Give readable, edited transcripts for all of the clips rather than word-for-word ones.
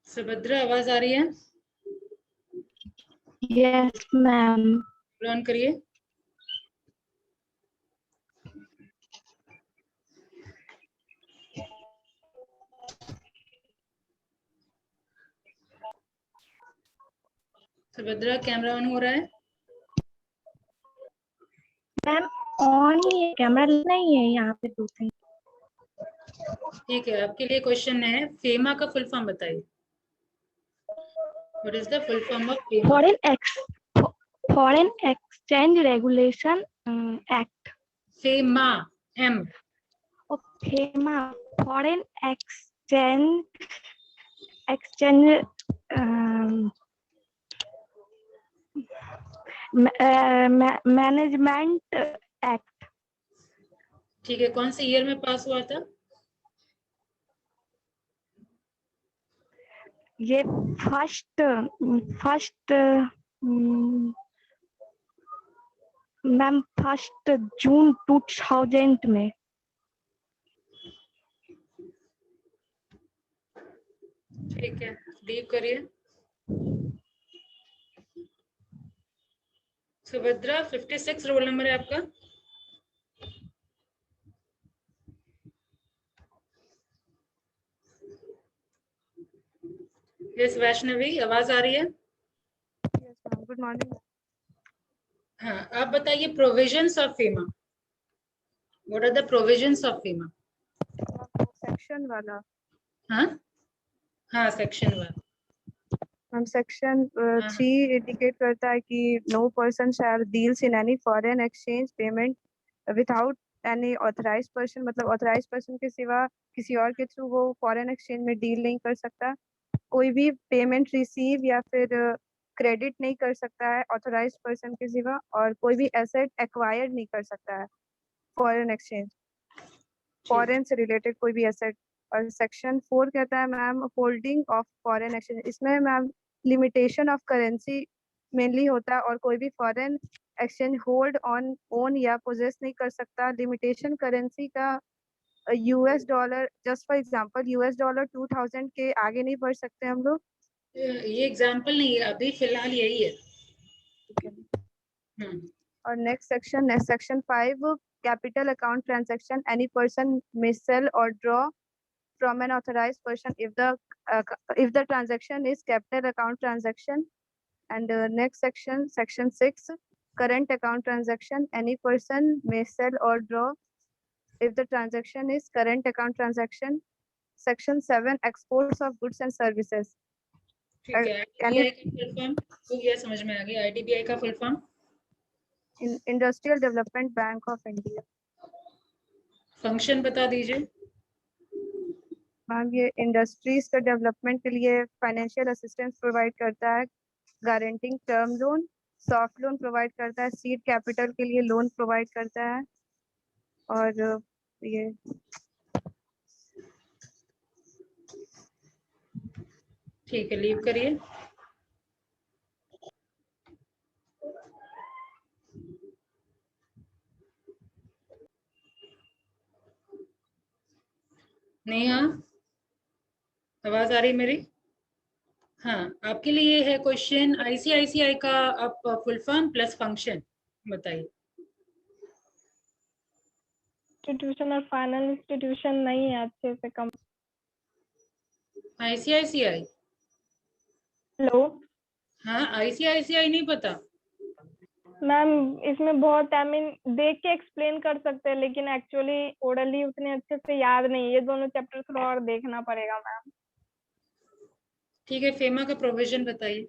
सुभद्रा, आवाज आ रही है? Yes ma'am. ऑन करिए। सुभद्रा, कैमरा ऑन हो रहा है? मैम ऑन ही है, कैमरा नहीं है यहाँ पे दो तीन। ठीक है, आपके लिए क्वेश्चन है, फेमा का फुल फॉर्म बताइए। What is the full form of FEMA? Foreign exchange regulation act. FEMA, M. FEMA, foreign exchange management act. ठीक है, कौन से ईयर में पास हुआ था? ये फर्स्ट मैम 1 जून 2000 में। ठीक है, डीप करिए। सुभद्रा, 56 रोल नंबर है आपका। यस वैष्णवी, आवाज आ रही है? Good morning. हाँ, आप बताइए provisions of FEMA. What are the provisions of FEMA? Section वाला। हाँ हाँ, सेक्शन 1। हम सेक्शन 3 इंडिकेट करता है कि no person shall deals in any foreign exchange payment without any authorised person, मतलब ऑथराइज्ड पर्सन के सिवा किसी और के थ्रू वो फॉरेन एक्सचेंज में डील नहीं कर सकता। कोई भी पेमेंट रिसीव या फिर क्रेडिट नहीं कर सकता है ऑथराइज्ड पर्सन के सिवा, और कोई भी एसेट एक्वायर नहीं कर सकता है फॉरेन एक्सचेंज, फॉरेन से रिलेटेड कोई भी एसेट। और सेक्शन 4 कहता है ma'am holding of foreign exchange. इसमें ma'am limitation of currency mainly होता है, और कोई भी foreign exchange hold on own या पोजेस नहीं कर सकता। लिमिटेशन करेंसी का US dollar, just for example US dollar 2000 के आगे नहीं बढ़ सकते हम लोग। ये एग्जांपल नहीं है, अभी फिलहाल यही है। और next section 5 capital account transaction. Any person may sell or draw from an authorized person if the transaction is capital account transaction. And next section 6, current account transaction. Any person may sell or draw if the transaction is current account transaction. Section 7, exports of goods and services. ठीक है, IDBI का full form हो गया, समझ में आ गया। IDBI का full form industrial development bank of India. Function बता दीजिए। मैम ये इंडस्ट्रीज का डेवलपमेंट के लिए फाइनेंशियल असिस्टेंस प्रोवाइड करता है, guaranteeing term loan, soft loan provide करता है, सीड कैपिटल के लिए लोन प्रोवाइड करता है। और ये ठीक है, लीव करिए। नेहा, आवाज आ रही मेरी? हाँ, आपके लिए है क्वेश्चन आईसीआईसीआई का आप फुल फॉर्म प्लस फंक्शन बताइए। इंस्टीट्यूशन और फाइनल इंस्टीट्यूशन नहीं है अच्छे से कम। आईसीआईसीआई? हेलो हाँ, आईसीआईसीआई नहीं पता? मैम, इसमें बहुत आई मीन देख के एक्सप्लेन कर सकते हैं, लेकिन एक्चुअली ओरली उतने अच्छे से याद नहीं। ये दोनों चैप्टर थोड़ा और देखना पड़ेगा मैम। ठीक है, फेमा का प्रोविजन बताइए।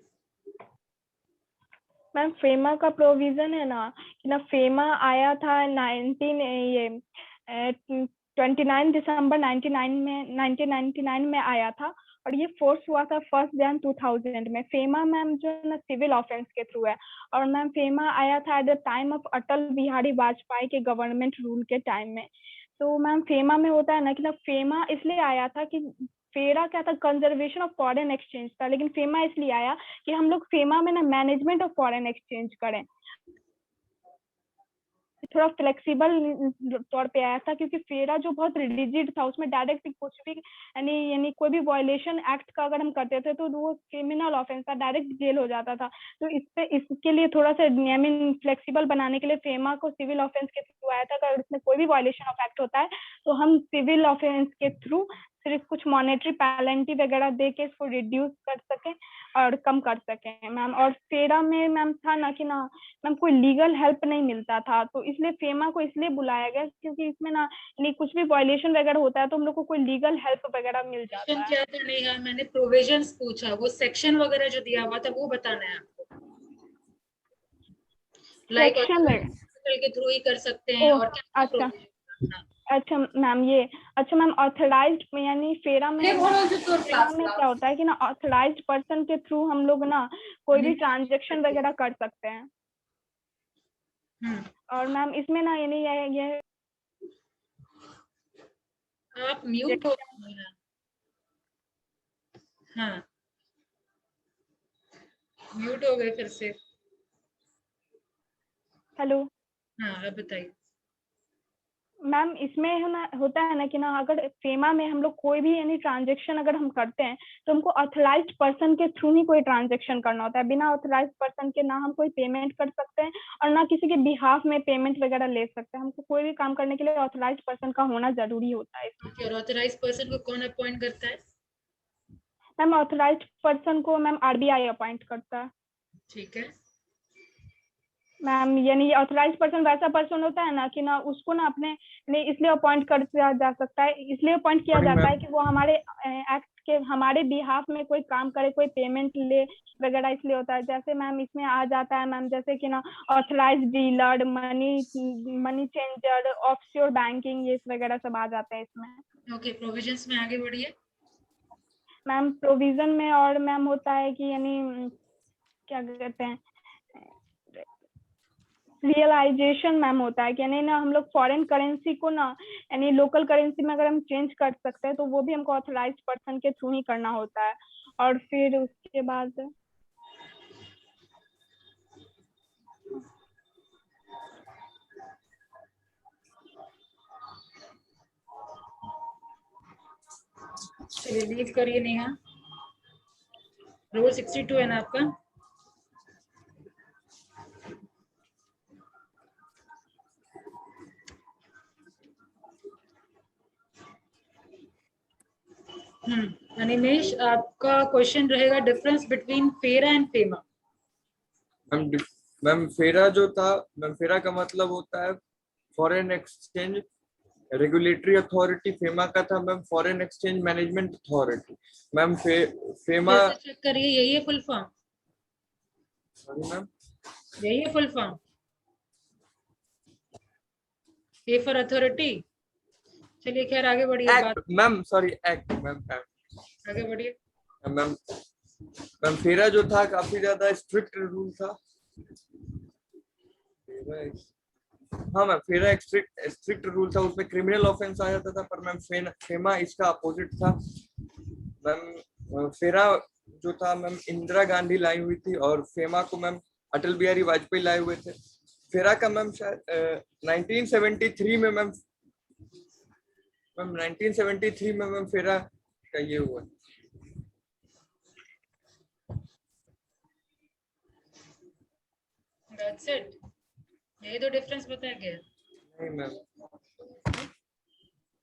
मैम फेमा का प्रोविजन है ना कि ना, फेमा आया था 29 दिसंबर 1999 में आया था। और ये फोर्स हुआ था 1 जनवरी 2000 में। फेमा मैम जो है ना सिविल ऑफेंस के थ्रू है, और मैम फेमा आया था at the time of Atal Bihari Vajpayee के गवर्नमेंट रूल के टाइम में। तो मैम फेमा में होता है ना कि ना फेमा इसलिए आया था कि फेरा क्या था, कंजर्वेशन ऑफ फॉरेन एक्सचेंज था, लेकिन फेमा इसलिए आया कि हम लोग फेमा में ना मैनेजमेंट ऑफ फॉरेन एक्सचेंज करें। थोड़ा फ्लेक्सिबल तौर पे आया था, क्योंकि फेरा जो बहुत रिजिड था उसमें डायरेक्ट कुछ भी यानी कोई भी वायलेशन एक्ट का अगर हम करते थे तो वो क्रिमिनल ऑफेंस था, डायरेक्ट जेल हो जाता था। तो इसके लिए थोड़ा सा आई मीन फ्लेक्सिबल बनाने के लिए फेमा को सिविल ऑफेंस के थ्रू आया था। अगर उसमें कोई भी वायलेशन ऑफ एक्ट होता है तो हम सिविल ऑफेंस के थ्रू सिर्फ कुछ मॉनेटरी पेनल्टी वगैरह दे के इसको रिड्यूस कर सकें और कम कर सकें मैम। और फेरा में मैम था ना कि ना मैम कोई लीगल हेल्प नहीं मिलता था, तो इसलिए फेमा को इसलिए बुलाया गया क्योंकि इसमें ना नहीं कुछ भी वायलेशन वगैरह होता है तो हम लोग को कोई लीगल हेल्प वगैरह मिल जाता है। क्या था नेहा, मैंने प्रोविजंस पूछा, वो सेक्शन वगैरह जो दिया हुआ था वो बताना है आपको। लाइक के थ्रू ही कर सकते हैं और क्या। अच्छा अच्छा मैम ये अच्छा मैम ऑथराइज्ड यानी फेरा में क्या होता है कि ना ऑथराइज्ड पर्सन के थ्रू हम लोग ना कोई भी ट्रांजेक्शन वगैरह कर सकते हैं। और मैम इसमें ना यानी ये आप म्यूट हो। हाँ म्यूट हो गए फिर से। हेलो हाँ अब बताइए मैम। इसमें है ना होता है ना कि ना अगर फेमा में हम लोग कोई भी यानी ट्रांजेक्शन अगर हम करते हैं तो हमको ऑथराइज्ड पर्सन के थ्रू ही कोई ट्रांजेक्शन करना होता है। बिना ऑथराइज्ड पर्सन के ना हम कोई पेमेंट कर सकते हैं और ना किसी के बिहाफ में पेमेंट वगैरह ले सकते हैं। हमको कोई भी काम करने के लिए ऑथराइज्ड पर्सन का होना जरूरी होता है इसमें। और ऑथराइज्ड पर्सन को कौन अपॉइंट करता है? मैम ऑथराइज्ड पर्सन को मैम आरबीआई अपॉइंट करता है। ठीक है मैम यानी ऑथराइज्ड पर्सन वैसा पर्सन होता है ना कि ना उसको ना अपने इसलिए अपॉइंट कर जा सकता है, इसलिए अपॉइंट किया जाता है कि वो हमारे एक्ट के हमारे बिहाफ में कोई काम करे, कोई पेमेंट ले वगैरह, इसलिए होता है। जैसे मैम इसमें आ जाता है मैम जैसे कि ना authorised dealer, money changer, offshore banking, ये वगैरह सब आ जाते हैं इसमें। ओके प्रोविजंस में आगे बढ़िए मैम। प्रोविजन में और मैम होता है कि यानी क्या कहते हैं रियलाइजेशन मैम होता है कि यानी ना हम लोग फॉरेन करेंसी को ना यानी लोकल करेंसी में अगर हम चेंज कर सकते हैं तो वो भी हमको ऑथराइज्ड पर्सन के थ्रू ही करना होता है। और फिर उसके बाद चलिए लीव करिए नेहा। रूल 62 है ना आपका? अनिमेश आपका क्वेश्चन रहेगा difference between FERA and FEMA. Ma'am FERA जो था मैम, फेरा का मतलब होता है foreign exchange regulatory authority. FEMA का था ma'am foreign exchange management authority. Ma'am FEMA check करिए, यही है फुल फॉर्म? सॉरी मैम, यही है full form? A for authority. चलिए खैर आगे बढ़िए बात। मैम सॉरी एक्ट मैम, आगे बढ़िए मैम। मैम फेरा जो था काफी ज्यादा स्ट्रिक्ट रूल था। हाँ मैम, फेरा स्ट्रिक्ट रूल था, उसमें क्रिमिनल ऑफेंस आ जाता था। पर मैम फेमा इसका अपोजिट था। मैम फेरा जो था मैम इंदिरा गांधी लाई हुई थी और फेमा को मैम अटल बिहारी वाजपेयी लाए हुए थे। फेरा का मैम शायद 1973 में मैम 1973 में मैम फेरा का ये हुआ। That's it. यही तो डिफरेंस बताया गया। नहीं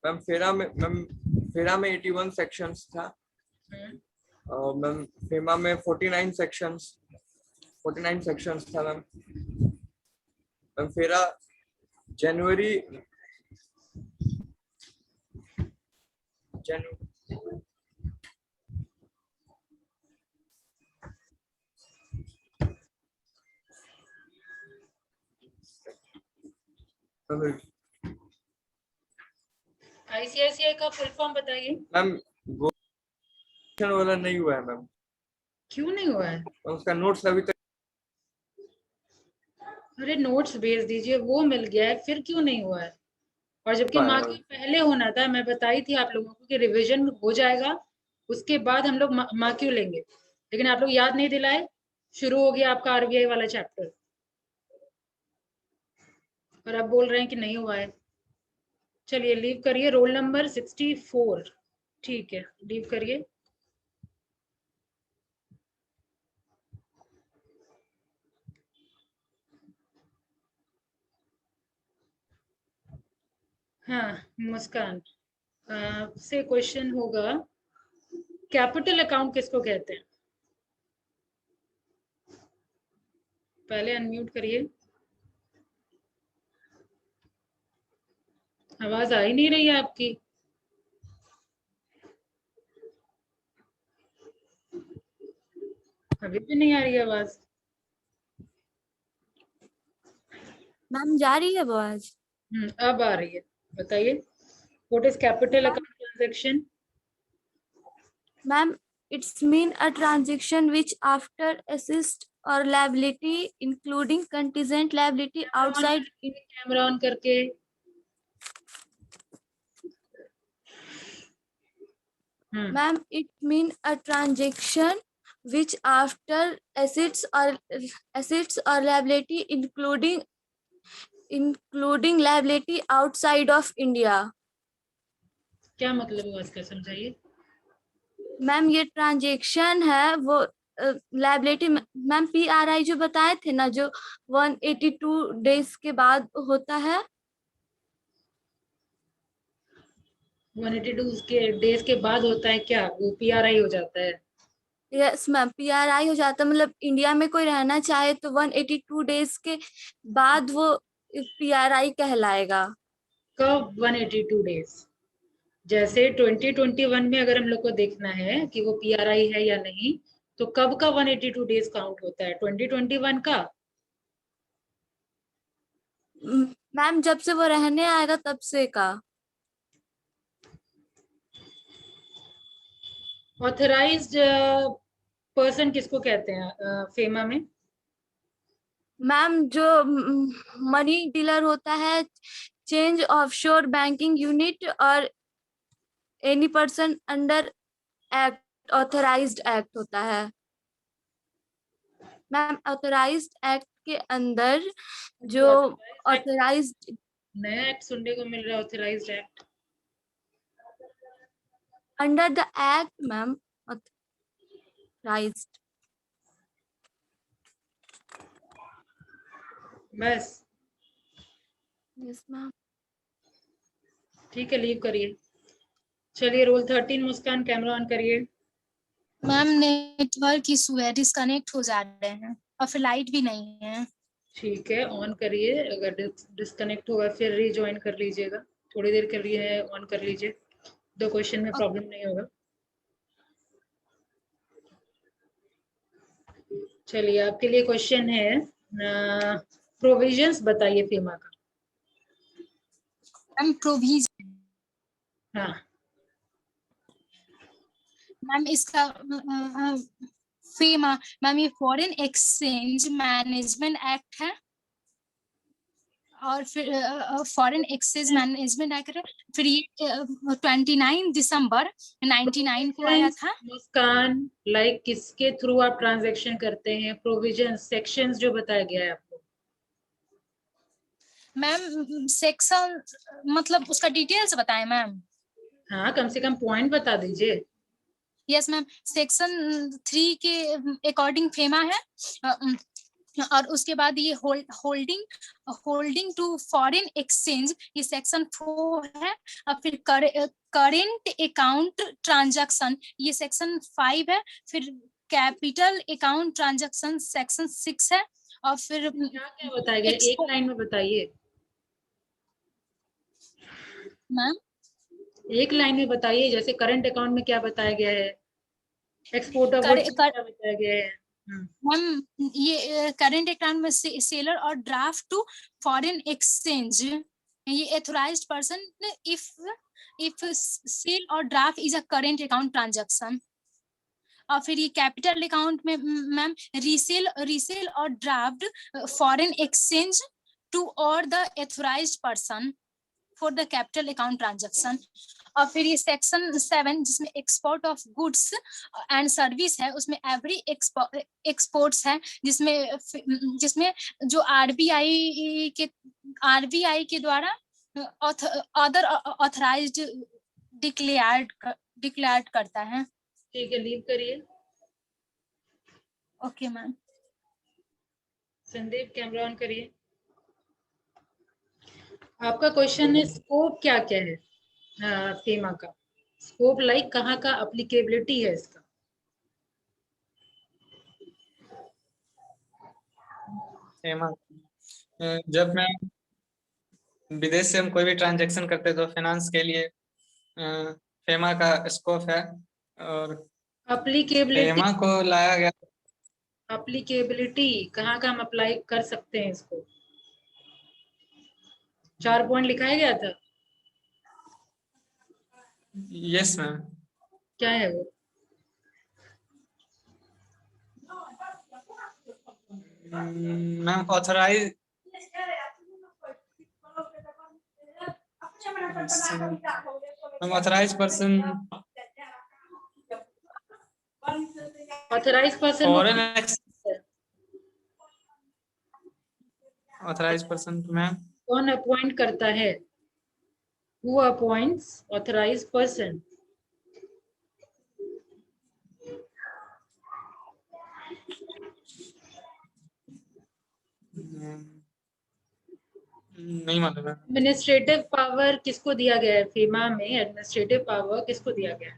मैम फेरा में 81 सेक्शंस था और मैम फेमा में 49 सेक्शंस था मैम। मैम फेरा जनवरी आईसीआईसीआई का फुल फॉर्म बताइए मैम। वाला नहीं हुआ है मैम, क्यों नहीं हुआ है? उसका नोट्स अभी तक। अरे नोट्स भेज दीजिए, वो मिल गया है, फिर क्यों नहीं हुआ है? और जबकि हुआ माँ है। के पहले होना था, मैं बताई थी आप लोगों को कि रिवीजन हो जाएगा, उसके बाद हम लोग माँ क्यों लेंगे, लेकिन आप लोग याद नहीं दिलाए, शुरू हो गया आपका आरबीआई वाला चैप्टर और अब बोल रहे हैं कि नहीं हुआ है। चलिए लीव करिए, रोल नंबर 64, ठीक है लीव करिए। हाँ मुस्कान, से क्वेश्चन होगा, कैपिटल अकाउंट किसको कहते हैं? पहले अनम्यूट करिए, आवाज आ ही नहीं रही है आपकी। अभी भी नहीं आ रही है आवाज। मैम जा रही है आवाज? अब आ रही है, बताइए। What is capital account transaction? Ma'am it's mean a transaction which after assets और liability including contingent liability outside. Camera on करके। Ma'am it mean a transaction which after assets or liability including liability outside of India। क्या मतलब हुआ इसका, समझाइए। Ma'am ये transaction है वो लायबिलिटी, मैम PRI जो बताए थे ना, जो 182 डेज के बाद होता है। 182 के डेज के बाद होता है क्या? वो पीआरआई हो जाता है? यस मैम PRI हो जाता है, मतलब इंडिया में कोई रहना चाहे तो 182 डेज के बाद वो PRI कहलाएगा। कब 182 डेज? जैसे 2021 में अगर हम लोग को देखना है कि वो पीआरआई है या नहीं, तो कब का 182 डेज काउंट होता है? 2021 का? मैम जब से वो रहने आएगा तब से का। ऑथराइज्ड पर्सन किसको कहते हैं फेमा में? मैम जो मनी डीलर होता है, चेंज ऑफशोर बैंकिंग यूनिट और any person under act, authorised act होता है। मैम ऑथराइज्ड एक्ट के अंदर जो ऑथराइज्ड, नया एक्ट सुनने को मिल रहा है, authorised act. Under the act ma'am authorised. बस यस मैम। ठीक है लीव करिए। चलिए रोल 13 मुस्कान, कैमरा ऑन करिए। मैम नेटवर्क इशू है, डिस्कनेक्ट हो जा रहे हैं और फिर लाइट भी नहीं है। ठीक है ऑन करिए, अगर डिस्कनेक्ट होगा फिर रीजॉइन कर लीजिएगा, थोड़ी देर के लिए है ऑन कर लीजिए, 2 क्वेश्चन में प्रॉब्लम नहीं होगा। चलिए आपके लिए क्वेश्चन है, प्रोविजंस बताइए फेमा का। मैम प्रोविजन, हाँ मैम इसका फेमा, मैम ये फॉरेन एक्सचेंज मैनेजमेंट एक्ट है और फिर फॉरेन एक्सचेंज मैनेजमेंट एक्ट है, फिर ये 29 दिसंबर 99 को आया था। मुस्कान लाइक किसके थ्रू आप ट्रांजैक्शन करते हैं? प्रोविजन सेक्शंस जो बताया गया है आपको। मैम सेक्शन मतलब उसका डिटेल्स बताएं मैम। हाँ कम से कम पॉइंट बता दीजिए। यस मैम, सेक्शन 3 के अकॉर्डिंग फेमा है और उसके बाद ये होल्डिंग टू फॉरेन एक्सचेंज, ये सेक्शन 4 है और फिर करेंट अकाउंट ट्रांजैक्शन ये सेक्शन 5 है, फिर कैपिटल अकाउंट ट्रांजैक्शन सेक्शन 6 है और फिर क्या क्या बताया गया, एक लाइन में बताइए मैम। एक लाइन में बताइए, जैसे करंट अकाउंट में क्या बताया गया है, एक्सपोर्ट ऑफ गुड्स में क्या बताया गया है। मैम ये करंट अकाउंट में सेलर और ड्राफ्ट टू फॉरेन एक्सचेंज, ये ऑथराइज्ड पर्सन इफ सेल और draft is a current account transaction. और फिर ये कैपिटल अकाउंट में मैम रीसेल और ड्राफ्ट फॉरेन एक्सचेंज टू और the authorised person for the capital account transaction. और फिर ये सेक्शन 7 जिसमें export of goods and service है, उसमें एवरी एक्सपोर्ट्स है, जिसमें जो आरबीआई के द्वारा अदर ऑथराइज्ड डिक्लेयर्ड करता है। ठीक है, लीव करिए। Okay ma'am. Sandeep camera on करिए। आपका क्वेश्चन है स्कोप क्या क्या है फेमा का, स्कोप लाइक कहाँ का एप्लीकेबिलिटी है इसका। फेमा जब मैं विदेश से हम कोई भी ट्रांजैक्शन करते तो फाइनेंस के लिए फेमा का स्कोप है, और एप्लीकेबिलिटी, फेमा को लाया गया। एप्लीकेबिलिटी कहाँ का हम अप्लाई कर सकते हैं इसको, 4 पॉइंट लिखाया गया था। Yes ma'am. क्या है वो? Ma'am authorise person authorise person foreign authorise person ma'am कौन अपॉइंट करता है? Who appoints authorized person? नहीं मालूम है। एडमिनिस्ट्रेटिव पावर किसको दिया गया है फेमा में? एडमिनिस्ट्रेटिव पावर किसको दिया गया है?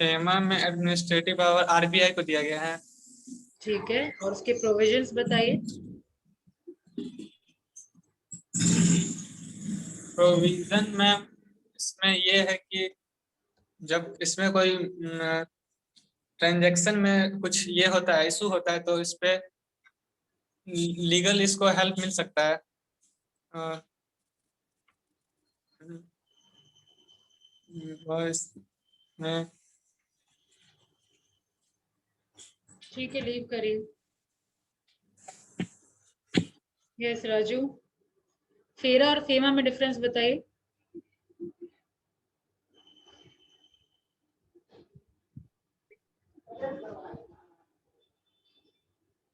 फेमा में एडमिनिस्ट्रेटिव पावर आरबीआई को दिया गया है। ठीक है, और उसके प्रोविजंस बताइए। प्रोविजन में इसमें ये है कि जब इसमें कोई ट्रांजैक्शन में कुछ ये होता है, इशू होता है, तो इस पे लीगल इसको हेल्प मिल सकता है। ठीक है, लीव करिए। यस राजू, फेरा और फेमा में डिफरेंस बताइए।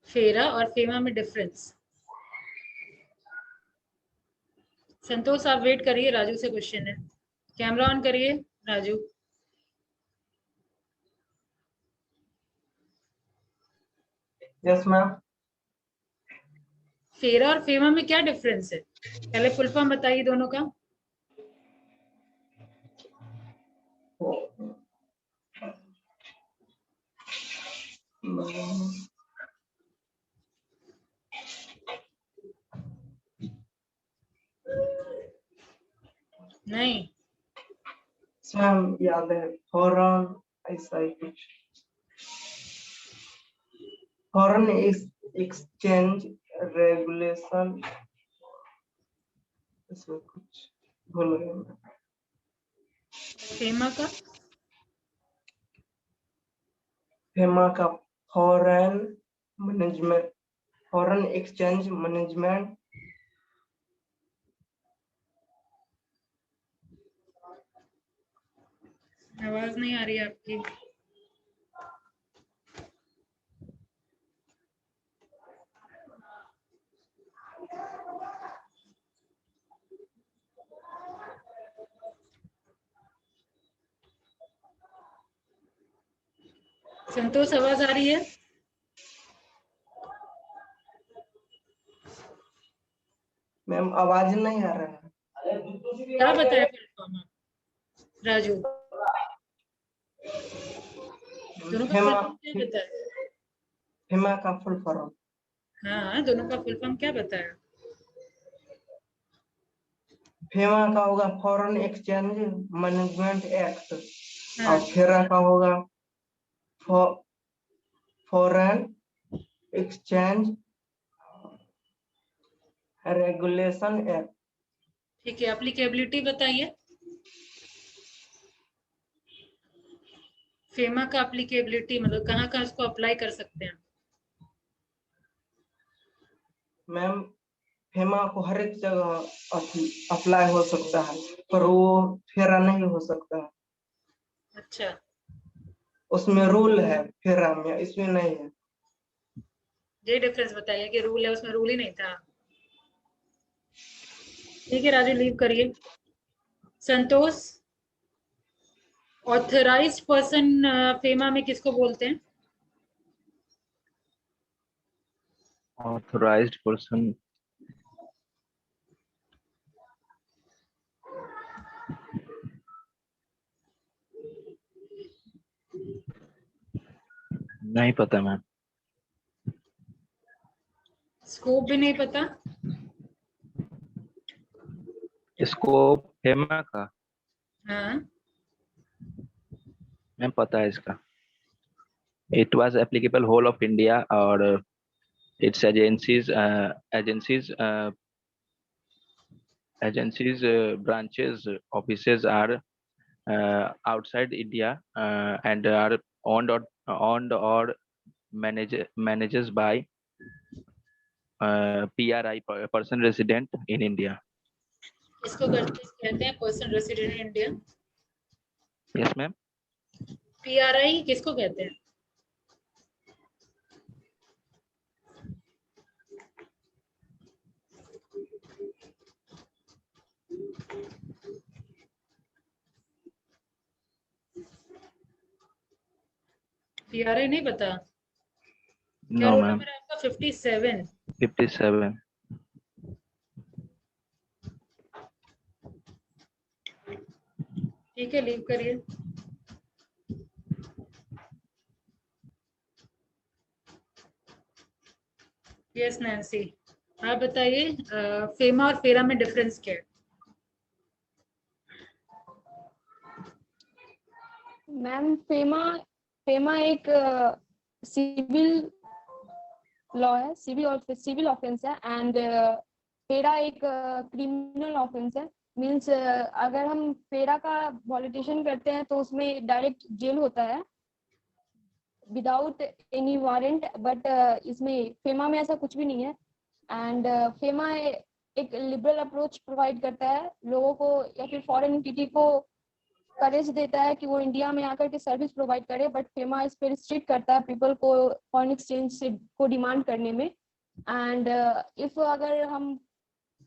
फेरा और फेमा में डिफरेंस। संतोष आप वेट करिए, राजू से क्वेश्चन है। कैमरा ऑन करिए राजू। Yes ma'am. फेरा और फेमा में क्या डिफरेंस है? पहले फुल फॉर्म बताइए दोनों का। नहीं मैम याद है, फॉरेन ऐसा ही कुछ, फॉरेन एक्सचेंज रेगुलेशन, इसमें कुछ भूल गए मैं। फेमा का foreign management, foreign exchange management. आवाज नहीं आ रही है आपकी। संतोष आवाज आ रही है? मैम आवाज नहीं आ रहा है। क्या बताया राजू? दोनों का फुल फॉर्म क्या बताया? फेमा का फुल फॉर्म। हाँ, दोनों का फुल फॉर्म क्या बताया? फेमा का होगा फॉरेन एक्सचेंज मैनेजमेंट एक्ट, और फेरा का होगा फॉरेन एक्सचेंज रेगुलेशन एक्ट। ठीक है, एप्लीकेबिलिटी बताइए। फेमा का एप्लीकेबिलिटी मतलब कहाँ कहाँ इसको अप्लाई कर सकते हैं? मैम फेमा को हर एक जगह अप्लाई हो सकता है, पर वो फेरा नहीं हो सकता है। अच्छा, उसमें रूल है, फेरा में, इसमें नहीं है। ये डिफरेंस बताइए कि रूल है, उसमें रूल ही नहीं था। ठीक है राजू, लीव करिए। संतोष, ऑथराइज्ड पर्सन फेमा में किसको बोलते हैं? ऑथराइज्ड पर्सन नहीं पता मैम। स्कोप भी नहीं पता? स्कोप फेमा का हाँ, मैम पता है इसका। It was applicable whole of India और its agencies branches offices are outside India and are owned or manages by PRI, person resident in India. इसको कहते हैं person resident in India. Yes ma'am. PRI किसको कहते हैं? PRI नहीं पता? क्या नो रोल मैम। नंबर है आपका? 57। 57। ठीक है, लीव करिए। यस नैन्सी, आप बताइए फेमा और फेरा में डिफरेंस क्या है? मैम फेमा एक सिविल लॉ है, सिविल ऑफेंस है, एंड फेरा एक क्रिमिनल ऑफेंस है। मींस अगर हम फेरा का वॉलिडेशन करते हैं तो उसमें डायरेक्ट जेल होता है विदाउट एनी वारंट, बट इसमें फेमा में ऐसा कुछ भी नहीं है। एंड फेमा एक लिबरल अप्रोच प्रोवाइड करता है लोगों को या फिर फॉरेन एंटिटी को करेज देता है कि वो इंडिया में आकर के सर्विस प्रोवाइड करे, बट फेमा इस पर रिस्ट्रिक्ट करता है पीपल को फॉरेन एक्सचेंज से को डिमांड करने में। एंड इफ अगर हम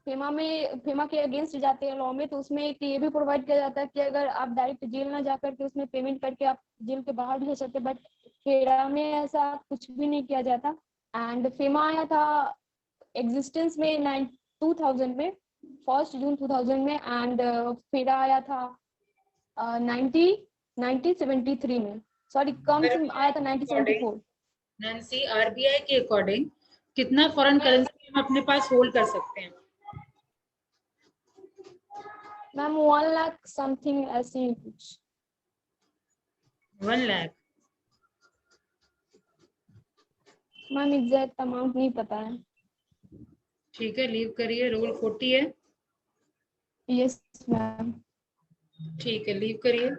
फेमा के अगेंस्ट जाते हैं लॉ में, तो उसमें एक ये भी प्रोवाइड किया जाता है कि अगर आप डायरेक्ट जेल ना जाकर के उसमें पेमेंट करके आप जेल के बाहर भी जा सकते, बट फेरा में ऐसा कुछ भी नहीं किया जाता। एंड फेमा आया था एग्जिस्टेंस में 2000 में, 1 जून 2000 में, एंड फेरा आया था 1973 में, सॉरी कम से आया था 1974। नैन्सी, आरबीआई के अकॉर्डिंग कितना फॉरेन करेंसी हम अपने पास होल्ड कर सकते हैं? मैम 1 लाख समथिंग ऐसे ही कुछ। 1 लाख? मैम एग्जैक्ट अमाउंट नहीं पता है। ठीक है, लीव करिए। रूल 40 है। Yes ma'am. ठीक है, लीव करिए।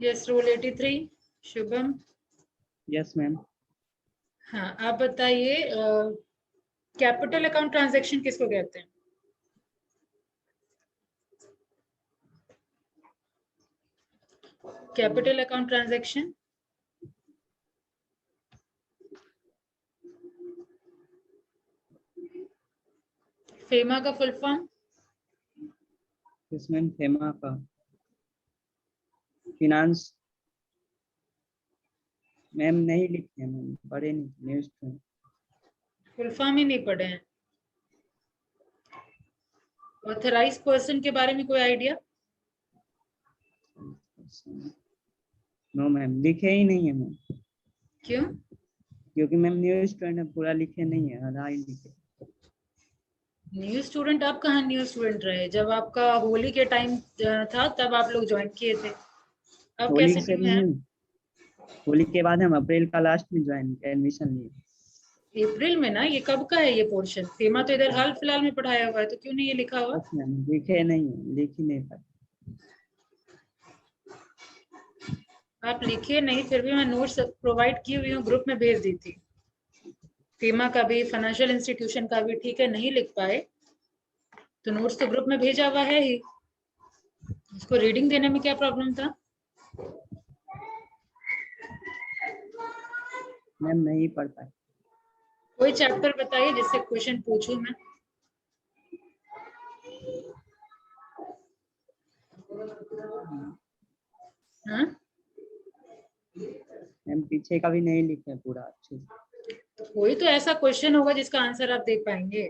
Yes, rule 83। Shubham. Yes ma'am. हाँ, आप बताइए कैपिटल अकाउंट ट्रांजैक्शन किसको कहते हैं? कैपिटल अकाउंट ट्रांजैक्शन फेमा का full form? Yes ma'am. FEMA का फिनांस मैम नहीं लिखे हैं मैम, पढ़े नहीं न्यूज़ में। फुल फॉर्म ही नहीं पढ़े हैं। ऑथराइज्ड पर्सन के बारे में कोई आइडिया? नो मैम, लिखे ही नहीं है मैम। क्यों? क्योंकि मैम न्यूज़ स्टूडेंट पूरा लिखे नहीं है, आधा ही लिखे। New student? आप कहाँ न्यू स्टूडेंट रहे? जब आपका होली के टाइम था तब आप लोग ज्वाइन किए थे। अब होली कैसे से न्यू है? नहीं, होली के बाद हम अप्रैल का लास्ट में ज्वाइन एडमिशन लिए। अप्रैल में ना, ये कब का है ये पोर्शन? फेमा तो इधर हाल फिलहाल में पढ़ाया हुआ है, तो क्यों नहीं ये लिखा हुआ? बस मैम लिखे नहीं है, लिख ही नहीं पाए। आप लिखे नहीं, फिर भी मैं नोट्स प्रोवाइड की हुई हूँ, ग्रुप में भेज दी थी। फेमा का भी, फाइनेंशियल इंस्टीट्यूशन का भी, ठीक है, नहीं लिख पाए तो नोट्स तो ग्रुप में भेजा हुआ है ही। इसको रीडिंग देने में क्या प्रॉब्लम था? मैम नहीं पढ़ पाए। कोई चैप्टर बताइए जिससे क्वेश्चन पूछूं मैं। हाँ? मैम पीछे का भी नहीं लिखे पूरा अच्छे से। कोई तो ऐसा क्वेश्चन होगा जिसका आंसर आप दे पाएंगे।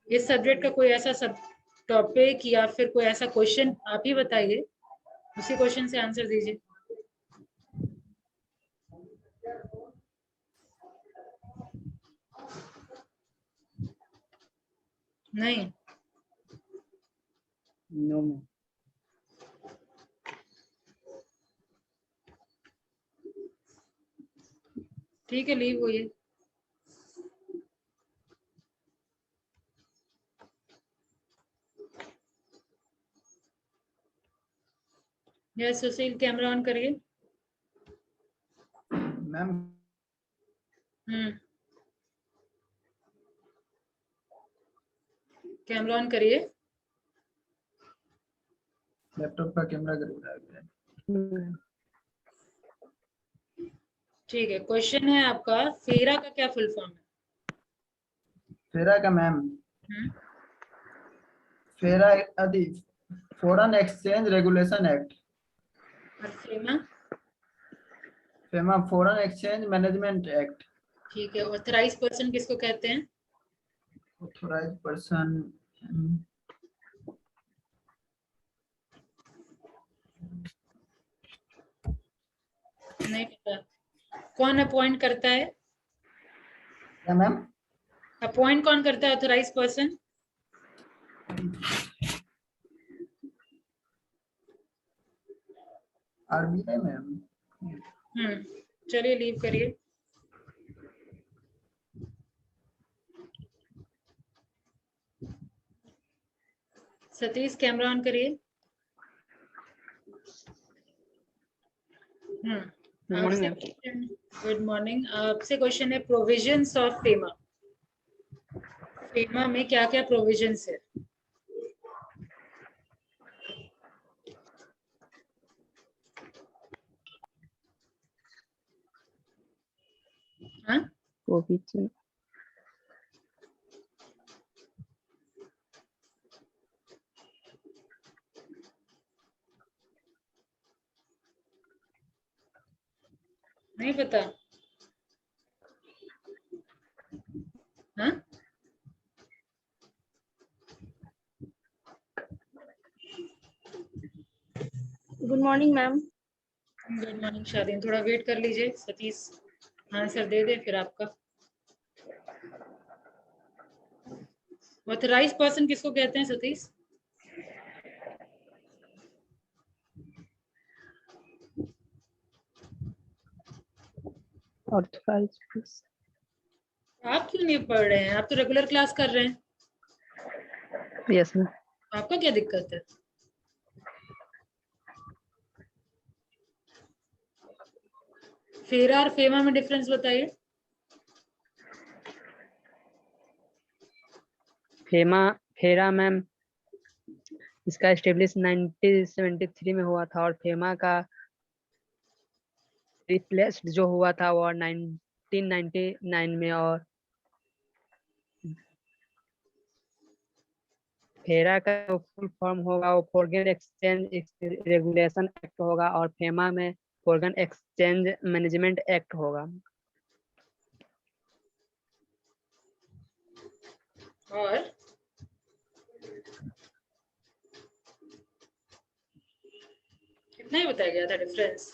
इस सब्जेक्ट का कोई ऐसा सब टॉपिक या फिर कोई ऐसा क्वेश्चन आप ही बताइए, उसी क्वेश्चन से आंसर दीजिए। नहीं, नो मैम। ठीक है, लीव हुई। यस सुशील, कैमरा ऑन करिए। मैम कैमरा ऑन करिए। लैपटॉप का कैमरा करिए। ठीक है, क्वेश्चन है आपका, फेरा का क्या फुल फॉर्म है? फेरा का मैम, फेरा फॉरेन एक्सचेंज रेगुलेशन एक्ट। और FEMA? FEMA foreign exchange management act. ठीक है, ऑथराइज पर्सन किसको कहते हैं? ऑथराइज पर्सन नहीं पता। कौन अपॉइंट करता है? क्या मैम? अपॉइंट कौन करता है ऑथराइज पर्सन? RBI ma'am. चलिए लीव करिए। सतीश, कैमरा ऑन करिए। Good morning. आपसे क्वेश्चन है, प्रोविजंस ऑफ फेमा। फेमा में क्या क्या प्रोविजंस है? हाँ? प्रोविजन नहीं पता? हाँ? Good morning ma'am. Good morning Shadin, थोड़ा वेट कर लीजिए। सतीश आंसर दे दे फिर आपका। ऑथराइज पर्सन किसको कहते हैं सतीश? Authorise person. आप क्यों नहीं पढ़ रहे हैं? आप तो रेगुलर क्लास कर रहे हैं। Yes ma'am. आपका क्या दिक्कत है? फेरा और फेमा में डिफरेंस बताइए। फेरा मैम इसका एस्टेब्लिश 1973 में हुआ था, और फेमा का रिप्लेस्ड जो हुआ था वो 1999 में, और फेरा का जो फुल फॉर्म होगा वो फॉरेन एक्सचेंज रेगुलेशन एक्ट होगा, और फेमा में फॉरेन एक्सचेंज मैनेजमेंट एक्ट होगा। और कितना ही बताया गया था डिफरेंस?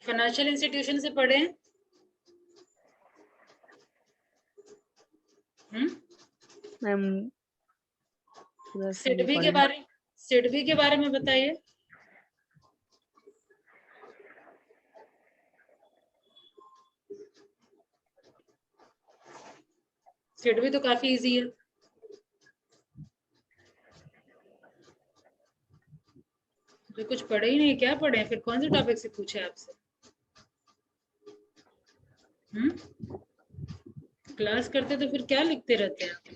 फाइनेंशियल इंस्टीट्यूशन से पढ़े हैं? मैम सिडबी के बारे में बताइए। सेट भी तो काफी इजी है। तो कुछ पढ़े ही नहीं, क्या पढ़े हैं फिर? कौन से टॉपिक से पूछे आपसे? क्लास करते तो फिर क्या लिखते रहते हैं आप?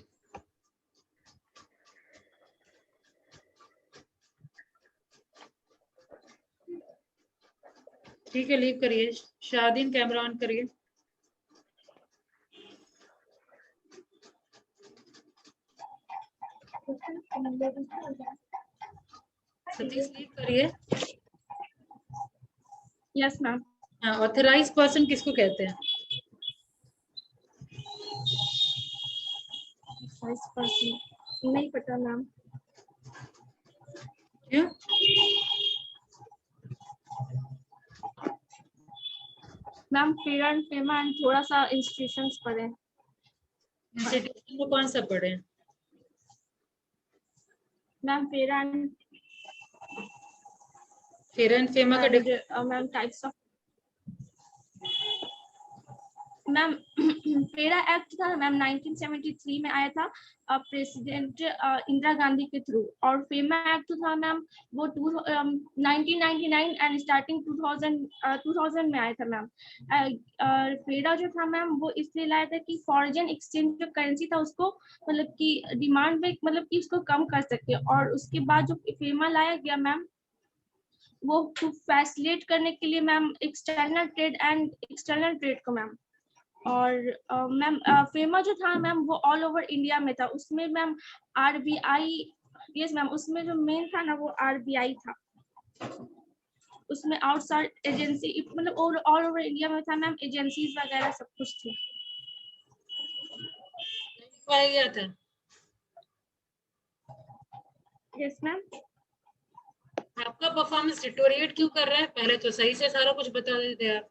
ठीक है, लीव करिए। शादीन कैमरा ऑन करिए। सतीश लीव करिए। Yes ma'am. हाँ, ऑथराइज पर्सन किसको कहते हैं? नहीं पता मैम। क्यों? मैम फेरा एंड फेमा एंड थोड़ा सा इंस्टीट्यूशंस पढ़े। इंस्टीट्यूशन में कौन सा पढ़े हैं? मैम फेरा एंड फेमा का मैम टाइप्स ऑफ मैम फेरा एक्ट था मैम 1973 में आया था प्रेसिडेंट इंदिरा गांधी के थ्रू, और फेमा एक्ट था मैम वो 1999 एंड स्टार्टिंग 2000 में आया था मैम। फेरा जो था मैम वो इसलिए लाया था कि फॉरेन एक्सचेंज जो करेंसी था उसको मतलब कि डिमांड में मतलब कि उसको कम कर सके, और उसके बाद जो फेमा लाया गया मैम वो फैसिलिटेट करने के लिए मैम एक्सटर्नल ट्रेड को मैम। और मैम फेमा जो था मैम वो ऑल ओवर इंडिया में था, उसमें मैम आरबीआई, यस मैम, उसमें जो मेन था ना वो आरबीआई था, उसमें आउटसाइड एजेंसी मतलब ऑल ओवर इंडिया में था मैम, एजेंसीज वगैरह सब कुछ थी। गया था। Yes ma'am. आपका परफॉर्मेंस डिटोरिएट क्यों कर रहा है? पहले तो सही से सारा कुछ बता देते आप।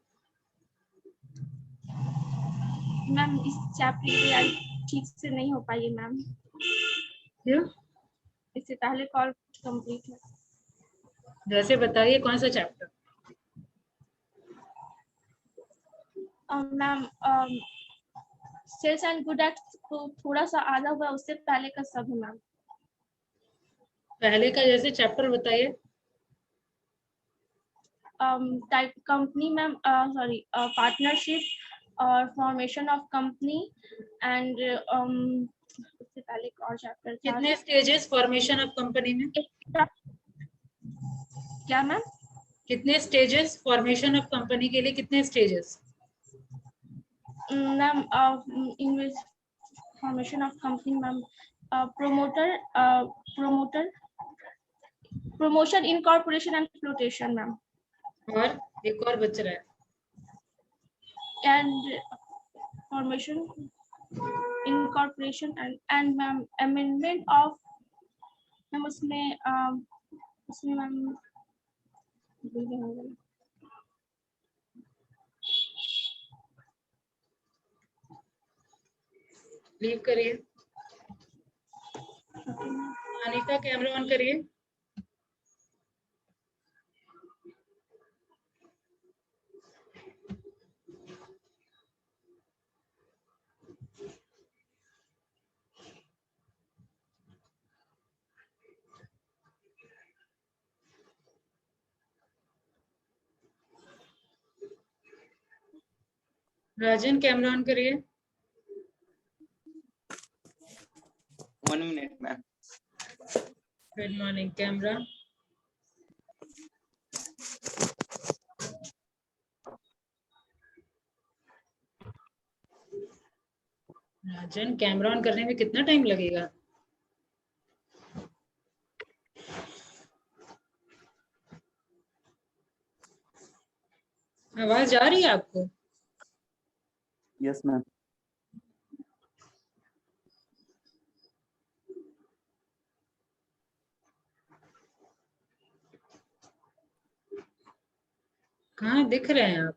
मैम इस चैप्टर की तैयारी ठीक से नहीं हो पाई है मैम। क्यों? इससे पहले कॉल कंप्लीट है। जैसे बताइए कौन सा चैप्टर? Ma'am sales and good act को थोड़ा सा आधा हुआ, उससे पहले का सब है मैम। पहले का जैसे चैप्टर बताइए। Type company ma'am, sorry partnership और फॉर्मेशन ऑफ कंपनी एंड उससे पहले एक और चैप्टर था। कितने स्टेजेस फॉर्मेशन ऑफ कंपनी में? क्या मैम? कितने स्टेजेस फॉर्मेशन ऑफ कंपनी के लिए? कितने stages? Ma'am formation of company ma'am promotion, incorporation and flotation ma'am. और एक और बच रहा है। And formation, incorporation and ma'am amendment of ma'am उसमें मैम लीव करिए। अनिका कैमरा ऑन करिए। राजन कैमरा ऑन करिए। 1 minute ma'am. Good morning. Camera Rajan, camera on करने में कितना टाइम लगेगा? आवाज जा रही है आपको? Yes ma'am. कहाँ दिख रहे हैं आप?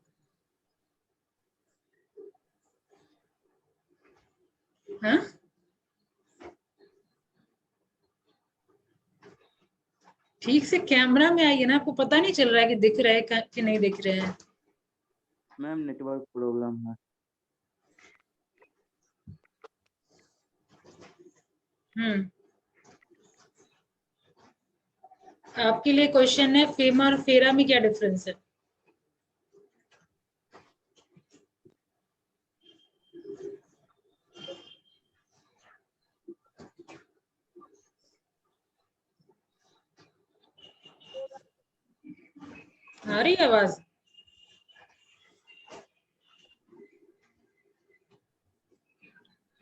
हाँ, ठीक से कैमरा में आइए ना। आपको पता नहीं चल रहा है कि दिख रहे हैं कि नहीं दिख रहे हैं? मैम नेटवर्क प्रॉब्लम है। आपके लिए क्वेश्चन है फेमा और फेरा में क्या डिफरेंस है? आ रही है आवाज?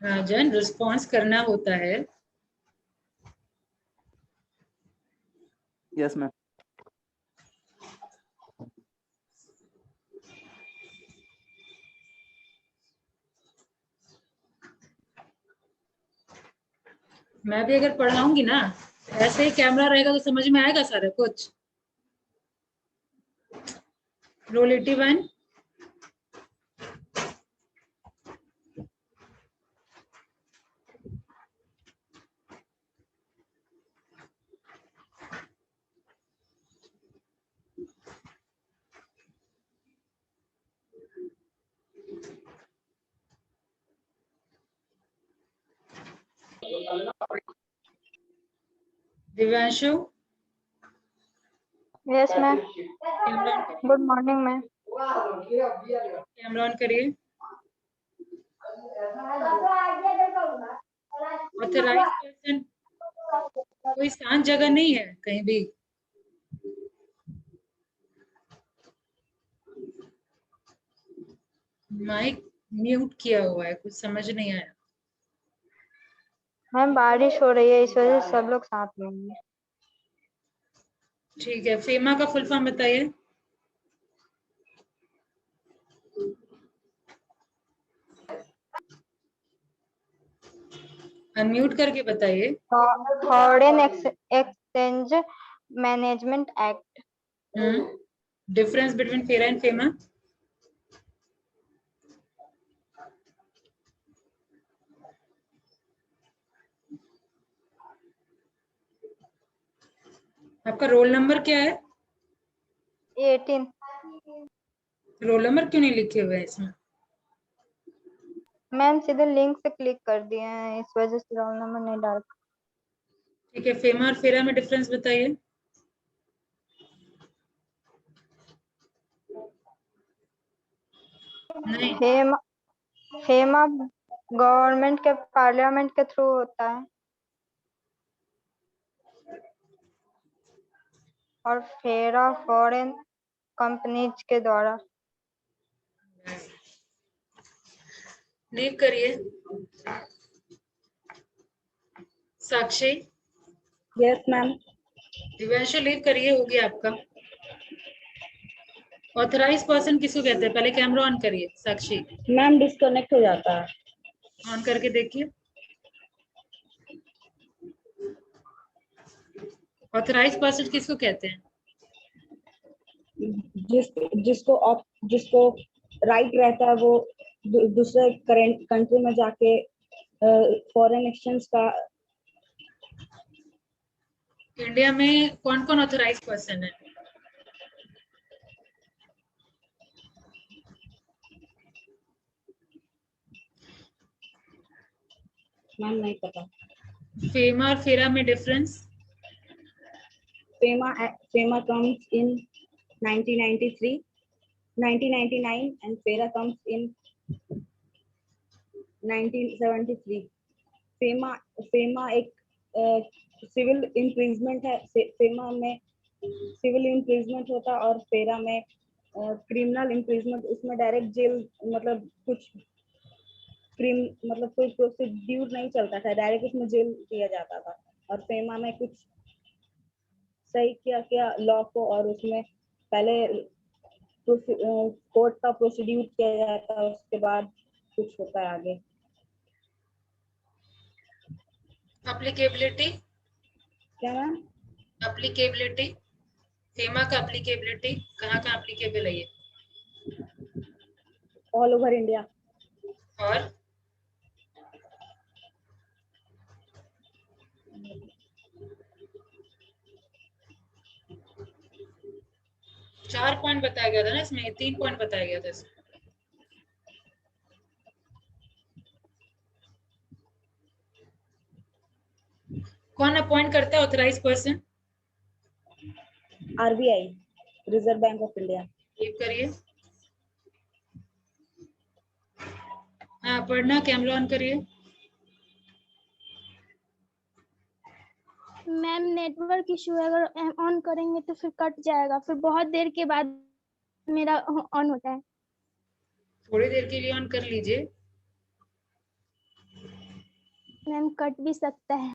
राजन, रिस्पॉन्स करना होता है। Yes ma'am. मैं भी अगर पढ़ाऊंगी ना, ऐसे ही कैमरा रहेगा तो समझ में आएगा सारा कुछ। Roll 81। Divyanshu. Yes ma'am. Good morning ma'am. Camera on करिए। ऑथराइज्ड पर्सन कोई शांत जगह नहीं है कहीं भी। माइक म्यूट किया हुआ है, कुछ समझ नहीं आया। मैम बारिश हो रही है, इस वजह से सब लोग साथ में हैं। ठीक है, फेमा का फुल फॉर्म बताइए। अनम्यूट करके बताइए। Foreign exchange management act. Difference between FERA and FEMA. आपका रोल नंबर क्या है? 18। रोल नंबर क्यों नहीं लिखे हुए हैं इसमें? मैम सीधे लिंक से क्लिक कर दिए हैं, इस वजह से रोल नंबर नहीं डाल। ठीक है, फेमा और फेरा में डिफरेंस बताइए। नहीं, फेमा गवर्नमेंट के पार्लियामेंट के थ्रू होता है और फेरा फॉरेन कंपनीज के द्वारा। लीव करिए। Sakshi. Yes ma'am. Divyanshu leave करिए, हो गया आपका। ऑथराइज पर्सन किसको कहते हैं? पहले कैमरा ऑन करिए साक्षी। मैम डिस्कनेक्ट हो जाता है। ऑन करके देखिए। ऑथराइज पर्सन किसको कहते हैं? जिसको राइट रहता है वो दूसरे करेंट कंट्री में जाके फॉरेन एक्सचेंज का। इंडिया में कौन कौन ऑथराइज पर्सन है? मैम नहीं पता। फेमा और फेरा में difference. FEMA comes in 1993, 1999 and FERA comes in 1973. FEMA एक सिविल इम्प्रिजमेंट है। फेमा में सिविल इम्प्रिजमेंट होता है और फेरा में क्रिमिनल इम्प्रिजमेंट। उसमें डायरेक्ट जेल मतलब कोई प्रोसीड्यूर नहीं चलता था, डायरेक्ट उसमें जेल दिया जाता था। और फेमा में कुछ सही किया लॉ को, और उसमें पहले कोर्ट का प्रोसीड्यूर किया जाता है, उसके बाद कुछ होता है आगे। एप्लीकेबिलिटी क्या मैम? एप्लीकेबिलिटी फेमा का एप्लीकेबिलिटी कहाँ एप्लीकेबल है ये? All over India. और 4 पॉइंट बताया गया था ना इसमें, 3 पॉइंट बताया गया था इसमें। कौन अपॉइंट करता है authorise person? RBI, reserve bank of India. Leave करिए। हाँ पढ़ना, कैमरा ऑन करिए। मैम नेटवर्क इशू है, अगर ऑन करेंगे तो फिर कट जाएगा, फिर बहुत देर के बाद मेरा ऑन होता है। थोड़ी देर के लिए ऑन कर लीजिए। मैम कट भी सकता है।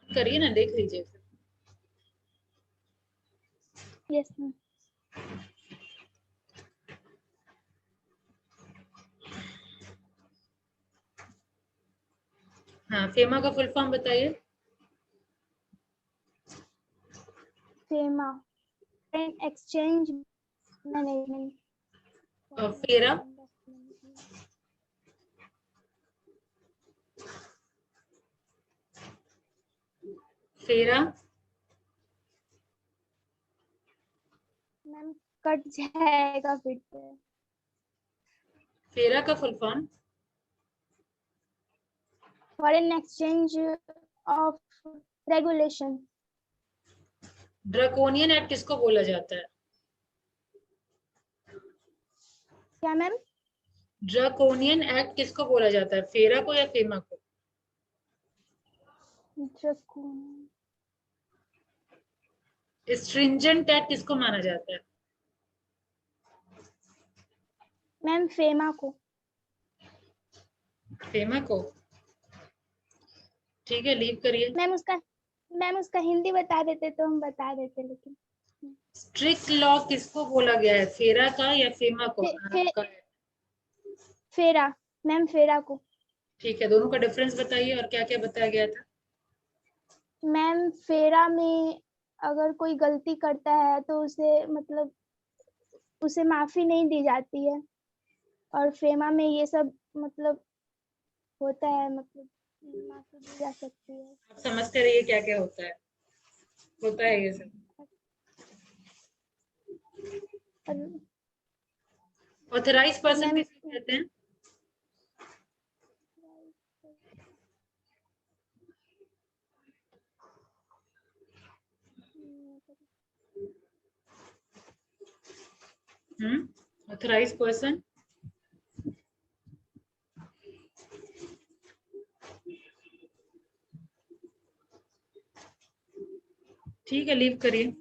करिए ना, देख लीजिए। Yes ma'am. हाँ फेमा का फुल फॉर्म बताइए। FEMA, exchange management. और फेरा? फेरा? मैम कट जाएगा फिर से। फेरा का full form? Foreign exchange of regulation. Draconian act किसको बोला जाता है? क्या मैम? ड्रैकोनियन एक्ट किसको बोला जाता है, फेरा को या फेमा को? स्ट्रिंजेंट एक्ट किसको माना जाता है? मैम फेमा को। फेमा को, ठीक है लीव करिए। मैम उसका हिंदी बता देते तो हम बता देते, लेकिन स्ट्रिक्ट लॉ किसको बोला गया है, फेरा का या फेमा को? फेरा मैम, फेरा को। ठीक है, दोनों का डिफरेंस बताइए और क्या क्या बताया गया था। मैम फेरा में अगर कोई गलती करता है तो उसे मतलब उसे माफी नहीं दी जाती है, और फेमा में ये सब मतलब होता है, मतलब माफी दी जा सकती है। आप समझते रहिए क्या क्या होता है ये सब। ऑथराइज पर्सन किसको कहते हैं? Authorise person? ठीक है लीव करिए।